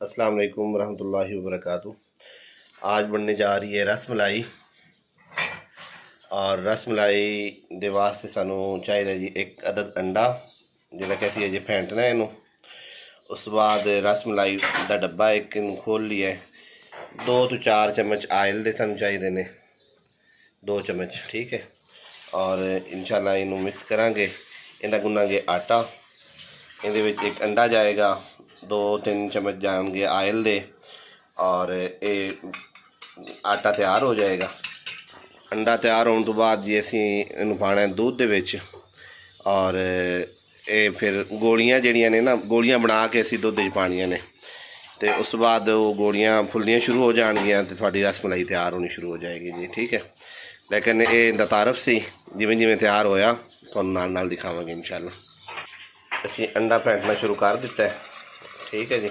अस्सलाम वालेकुम रहमतुल्लाहि व बरकातुहू। आज बनने जा रही है रसमलाई। और रसमलाई दे वास्ते सानू चाहिए जी एक अदद अंडा जिहड़ा कि असीं अजे फेंटना है इनू। उस बाद रसमलाई का डब्बा एक खोल लिया है। 2 तो 4 चम्मच आयल दे सानू चाहिए ने, 2 चम्मच, ठीक है। और इंशाल्लाह इनू मिक्स करांगे। इहदा गुन्नांगे आटा। इहदे विच एक अंडा जाएगा, 2-3 चम्मच जाएंगे आयल दे और ये आटा तैयार हो जाएगा। अंडा तैयार होने तो बाद जी असी इनू पाना है दूध दे विच। और ये फिर गोलियां जड़ियां ने ना, गोलियां बना के असी दुध च पानियां ने, तो उस बाद वो गोलियां फुलनियां शुरू हो जाएगियां तो थोड़ी रसमलाई तैयार होनी शुरू हो जाएगी जी, ठीक है। लेकिन ये तारफ सी जिमें जिमें तैयार होया तो नाल दिखावांगे इंशाल्लाह। असी अंडा फेंटना शुरू कर दिता है, ठीक है जी।